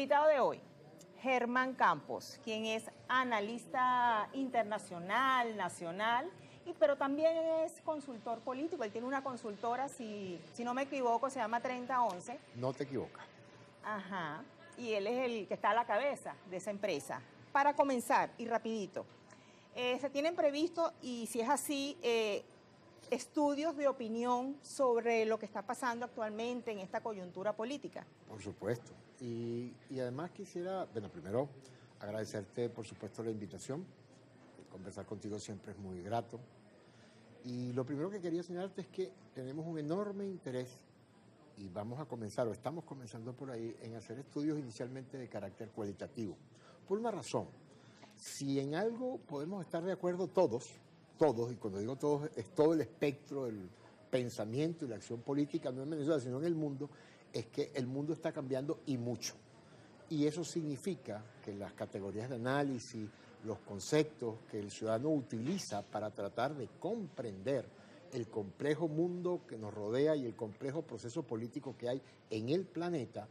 invitado de hoy, Germán Campos, quien es analista internacional, nacional, pero también es consultor político. Él tiene una consultora, si no me equivoco, se llama 3011. No te equivocas. Ajá, y él es el que está a la cabeza de esa empresa. Para comenzar, y rapidito, se tienen previsto, y si es así, estudios de opinión sobre lo que está pasando actualmente en esta coyuntura política. Por supuesto. Y además quisiera, bueno, primero agradecerte, por supuesto, la invitación. Conversar contigo siempre es muy grato. Y lo primero que quería señalarte es que tenemos un enorme interés y vamos a comenzar, o estamos comenzando por ahí, en hacer estudios inicialmente de carácter cualitativo. Por una razón, si en algo podemos estar de acuerdo todos, y cuando digo todos, es todo el espectro del pensamiento y la acción política, no en Venezuela, sino en el mundo, es que el mundo está cambiando y mucho. Y eso significa que las categorías de análisis, los conceptos que el ciudadano utiliza para tratar de comprender el complejo mundo que nos rodea y el complejo proceso político que hay en el planeta,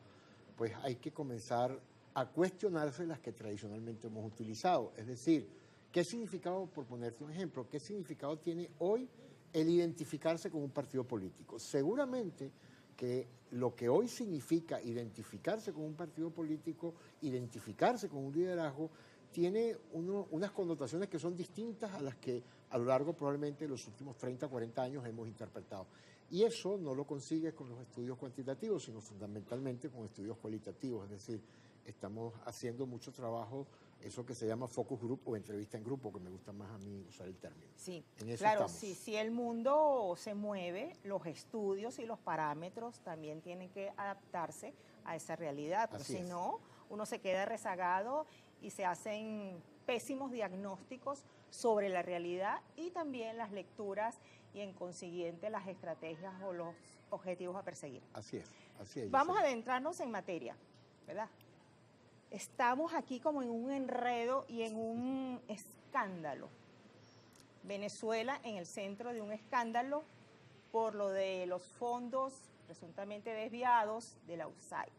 pues hay que comenzar a cuestionarse las que tradicionalmente hemos utilizado. Es decir, ¿qué significado, por ponerte un ejemplo, qué significado tiene hoy el identificarse con un partido político? Seguramente que lo que hoy significa identificarse con un partido político, identificarse con un liderazgo, tiene unas connotaciones que son distintas a las que a lo largo probablemente de los últimos 30, 40 años hemos interpretado. Y eso no lo consigues con los estudios cuantitativos, sino fundamentalmente con estudios cualitativos. Es decir, estamos haciendo mucho trabajo, eso que se llama focus group o entrevista en grupo, que me gusta más a mí usar el término. Sí, en eso claro, estamos. si el mundo se mueve, los estudios y los parámetros también tienen que adaptarse a esa realidad, porque si no, uno se queda rezagado y se hacen pésimos diagnósticos sobre la realidad y también las lecturas y en consiguiente las estrategias o los objetivos a perseguir. Así es. Vamos a adentrarnos en materia, ¿verdad? Estamos aquí como en un enredo y en un escándalo. Venezuela en el centro de un escándalo por lo de los fondos presuntamente desviados de la USAID.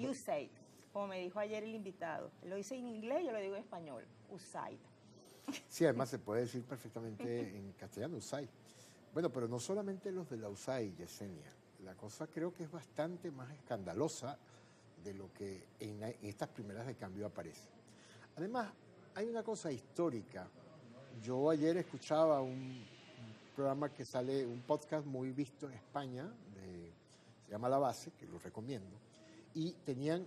USAID, como me dijo ayer el invitado. Lo dice en inglés, yo lo digo en español. USAID. Sí, además se puede decir perfectamente en castellano, USAID. Bueno, pero no solamente los de la USAID, Yesenia. La cosa creo que es bastante más escandalosa de lo que en estas primeras de cambio aparece. Además, hay una cosa histórica. Yo ayer escuchaba un programa que sale, un podcast muy visto en España, se llama La Base, que lo recomiendo, y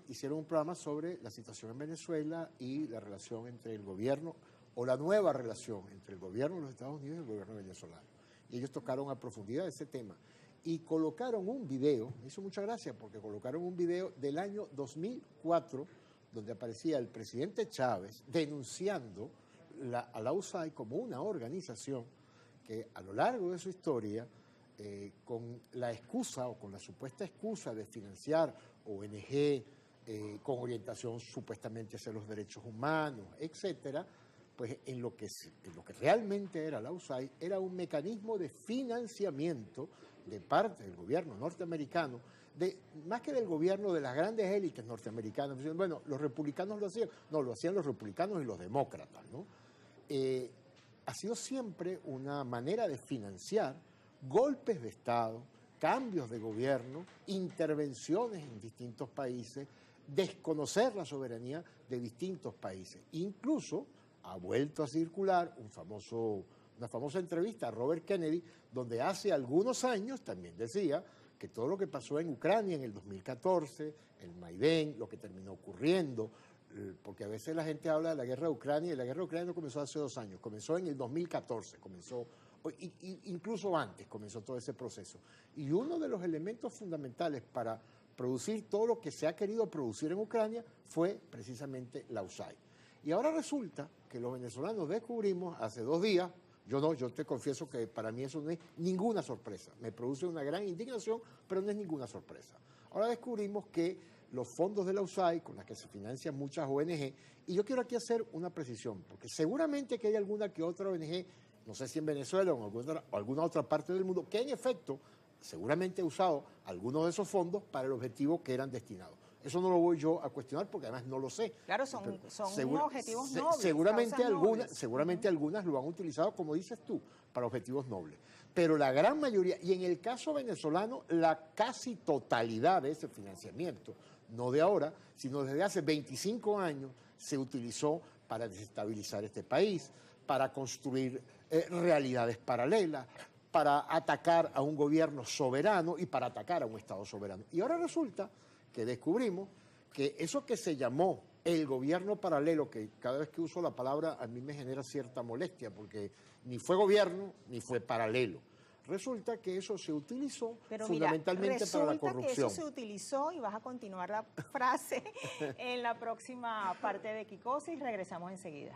hicieron un programa sobre la situación en Venezuela y la relación entre el gobierno, o la nueva relación entre el gobierno de los Estados Unidos y el gobierno venezolano. Y ellos tocaron a profundidad ese tema. Y colocaron un video, me hizo mucha gracia porque colocaron un video del año 2004, donde aparecía el presidente Chávez denunciando a la USAID como una organización que a lo largo de su historia, con la excusa o con la supuesta excusa de financiar ONG con orientación supuestamente hacia los derechos humanos, etcétera, pues en lo que realmente era la USAID era un mecanismo de financiamiento de parte del gobierno norteamericano, más que del gobierno de las grandes élites norteamericanas. Bueno, los republicanos lo hacían, no, lo hacían los republicanos y los demócratas, ¿no? Ha sido siempre una manera de financiar golpes de Estado, cambios de gobierno, intervenciones en distintos países, desconocer la soberanía de distintos países. Incluso ha vuelto a circular una famosa entrevista a Robert Kennedy, donde hace algunos años también decía que todo lo que pasó en Ucrania en el 2014, el Maidán, lo que terminó ocurriendo, porque a veces la gente habla de la guerra de Ucrania, y la guerra de Ucrania no comenzó hace 2 años, comenzó en el 2014, incluso antes comenzó todo ese proceso. Y uno de los elementos fundamentales para producir todo lo que se ha querido producir en Ucrania fue precisamente la USAID. Y ahora resulta que los venezolanos descubrimos hace 2 días, yo te confieso que para mí eso no es ninguna sorpresa, me produce una gran indignación, pero no es ninguna sorpresa. Ahora descubrimos que los fondos de la USAID, con las que se financian muchas ONG, y yo quiero aquí hacer una precisión, porque seguramente que hay alguna que otra ONG, no sé si en Venezuela o en alguna otra parte del mundo, que en efecto seguramente ha usado algunos de esos fondos para el objetivo que eran destinados. Eso no lo voy yo a cuestionar porque además no lo sé. Claro, son objetivos nobles. Seguramente algunas lo han utilizado, como dices tú, para objetivos nobles. Pero la gran mayoría, y en el caso venezolano, la casi totalidad de ese financiamiento, no de ahora, sino desde hace 25 años, se utilizó para desestabilizar este país, para construir realidades paralelas, para atacar a un gobierno soberano y para atacar a un Estado soberano. Y ahora resulta que descubrimos que eso que se llamó el gobierno paralelo, que cada vez que uso la palabra a mí me genera cierta molestia, porque ni fue gobierno ni fue paralelo. Resulta que eso se utilizó fundamentalmente para la corrupción. Resulta que eso se utilizó, y vas a continuar la frase en la próxima parte de Kikosis. Regresamos enseguida.